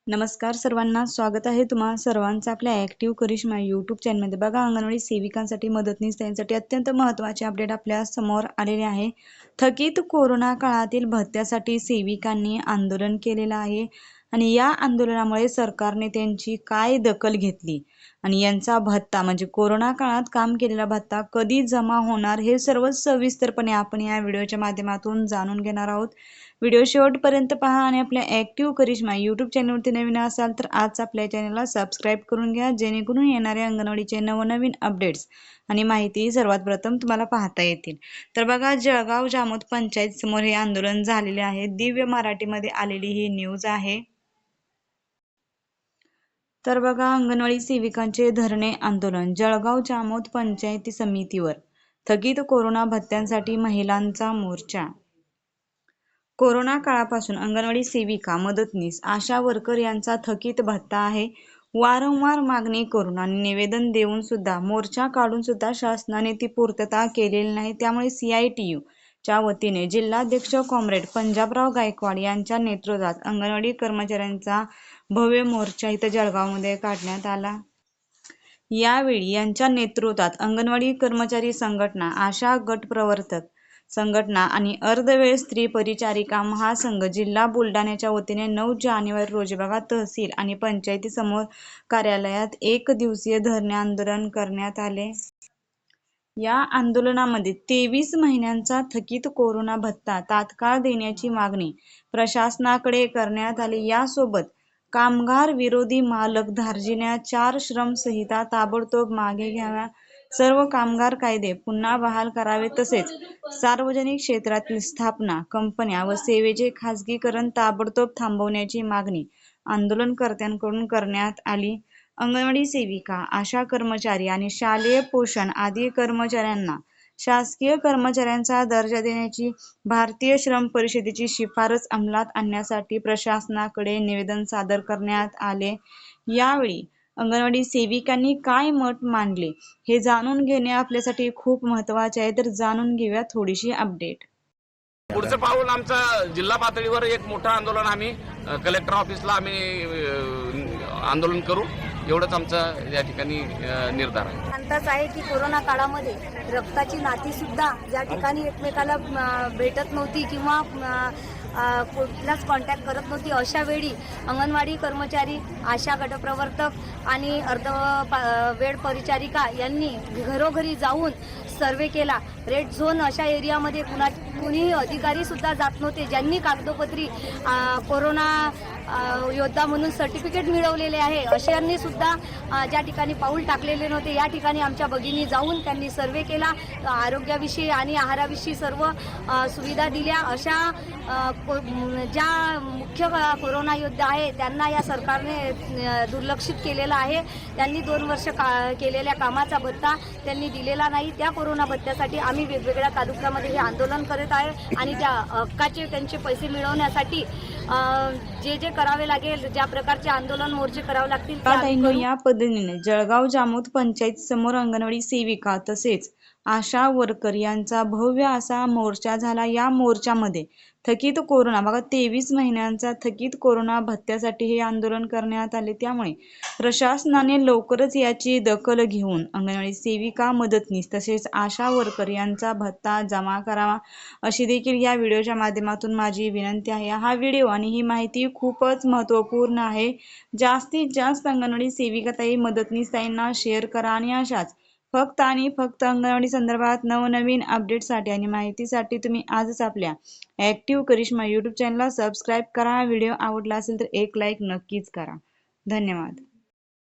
नमस्कार सर्वांना, स्वागत आहे तुम्हा सर्वांचं आपल्या ॲक्टिव्ह करिश्मा यूट्यूब चॅनलमध्ये। बघा, अंगणवाडी सेविकांसाठी मदतनीस त्यांसाठी अत्यंत महत्त्वाचे अपडेट आपल्या समोर आलेले आहे। थकीत कोरोना काळातील भत्त्यासाठी सेविकांनी आंदोलन केलेलं आहे आणि या आंदोलनामुळे सरकारने त्यांची काय दखल घेतली आणि यांचा भत्ता म्हणजे कोरोना काळात काम केलेला भत्ता कधी जमा होणार हे सर्व सविस्तरपणे आपण या व्हिडिओच्या माध्यमातून जाणून घेणार आहोत। व्हिडिओ शेवटपर्यंत पहा आणि आपल्या ॲक्टिव्ह करिश्मा यूट्यूब चॅनलवरती नवीन असाल तर आज आपल्या चॅनलला सबस्क्राईब करून घ्या, जेणेकरून येणाऱ्या अंगणवाडीचे नवनवीन अपडेट्स आणि माहिती सर्वात प्रथम तुम्हाला पाहता येतील। तर बघा, जळगाव जामोद पंचायत समोर हे आंदोलन झालेले आहे। दिव्य मराठीमध्ये आलेली ही न्यूज आहे। तर बघा, अंगणवाडी सेविकांचे धरणे आंदोलन जळगाव जामोद पंचायती समितीवर थकीत कोरोना भत्त्यांसाठी महिलांचा मोर्चा। कोरोना काळापासून अंगणवाडी सेविका, मदतनीस, आशा वर्कर यांचा थकीत भत्ता आहे। वारंवार मागणी करून आणि निवेदन देऊन सुद्धा, मोर्चा काढून सुद्धा शासनाने ती पूर्तता केलेली नाही। त्यामुळे CITU च्या वतीने जिल्हाध्यक्ष कॉम्रेड पंजाबराव गायकवाड यांच्या नेतृत्वात अंगणवाडी कर्मचाऱ्यांचा भव्य मोर्चा इथं जळगावमध्ये काढण्यात आला। यावेळी यांच्या नेतृत्वात अंगणवाडी कर्मचारी संघटना, आशा गट प्रवर्तक संघटना आणि अर्धवेळ स्त्री परिचारिका महासंघ जिल्हा बुलढाण्याच्या वतीने 9 जानेवारी रोजी बघा, तहसील आणि पंचायती समोर कार्यालयात एक दिवसीय धरणे आंदोलन करण्यात आले। या आंदोलनामध्ये 23 महिन्यांचा थकीत कोरोना भत्ता तात्काळ देण्याची मागणी प्रशासनाकडे करण्यात आली। यासोबत कामगार विरोधी मालक धार्जिण्या 4 श्रम संहिता ताबडतोब मागे घ्याव्या, सर्व कामगार कायदे पुन्हा बहाल करावे, तसेच सार्वजनिक क्षेत्रातील स्थापना, कंपन्या व सेवेचे खाजगीकरण ताबडतोब थांबवण्याची मागणी आंदोलनकर्त्यांकडून करण्यात आली। अंगणवाडी सेविका, आशा कर्मचारी आणि शालेय पोषण आदी कर्मचाऱ्यांना शासकीय कर्मचाऱ्यांचा दर्जा देण्याची भारतीय श्रम परिषदेची शिफारस अंमलात आणण्यासाठी प्रशासनाकडे निवेदन सादर करण्यात आले। यावेळी अंगणवाडी सेविकांनी काय मत मांडले हे जाणून घेणे आपल्यासाठी खूप महत्त्वाचे आहे। तर जाणून घेऊया थोडीशी अपडेट। पुढचं पाऊल आमचा जिल्हा पातळीवर एक मोठं आंदोलन आम्ही कलेक्टर ऑफिसला आंदोलन करू, एवढंच आमचं या ठिकाणी निर्धार आहे। अंतच आहे की कोरोना काळामध्ये रक्ताची नाती सुद्धा ज्या ठिकाणी एकमेकाला भेटत नव्हती किंवा कुठलाच कॉन्टॅक्ट करत नव्हती, अशा वेळी अंगणवाडी कर्मचारी, आशा गटप्रवर्तक आणि वेळ परिचारिका यांनी घरोघरी जाऊन सर्वे केला। रेड झोन अशा एरियामध्ये कुणीही अधिकारी सुद्धा जात नव्हते। ज्यांनी कागदोपत्री कोरोना योद्धा म्हणून सर्टिफिकेट मिळवलेले आहे अशांनी सुद्धा ज्या ठिकाणी पाऊल टाकलेले नव्हते, या ठिकाणी आमच्या भगिनी जाऊन त्यांनी सर्वे केला, आरोग्याविषयी आणि आहाराविषयी सर्व सुविधा दिल्या। अशा ज्या मुख्य कोरोना योद्धा आहे त्यांना या सरकारने दुर्लक्षित केलेलं आहे। त्यांनी 2 वर्ष केलेल्या कामाचा भत्ता त्यांनी दिलेला नाही। त्या कोरोना भत्त्यासाठी आम्ही वेगवेगळ्या तालुक्यामध्ये हे आंदोलन करत आहे आणि त्या हक्काचे त्यांचे पैसे मिळवण्यासाठी जे करावे लागेल, ज्या प्रकारचे आंदोलन मोर्चे करावे लागतील। या पद्धतीने जळगाव जामोद पंचायत समोर अंगणवाडी सेविका तसेच आशा वर्कर यांचा भव्य असा मोर्चा झाला। या मोर्चामध्ये थकीत कोरोना बघा, 23 महिन्यांचा थकीत कोरोना भत्त्यासाठी हे आंदोलन करण्यात आले। त्यामुळे प्रशासनाने लवकरच याची दखल घेऊन अंगणवाडी सेविका, मदतनीस तसेच आशा वर्कर यांचा भत्ता जमा करावा, अशी देखील या व्हिडिओच्या माध्यमातून माझी विनंती आहे। हा व्हिडिओ आणि ही माहिती खूपच महत्त्वपूर्ण आहे। जास्तीत जास्त अंगणवाडी सेविका ताई, मदतनीस ताईंना शेअर करा आणि अशाच फक्त आणि फक्त अंगणवाडी संदर्भात नवनवीन अपडेटसाठी आणि माहितीसाठी तुम्ही आजच आपल्या ॲक्टिव्ह करिश्मा यूट्यूब चॅनलला सबस्क्राईब करा। व्हिडिओ आवडला असेल तर एक लाईक नक्कीच करा। धन्यवाद।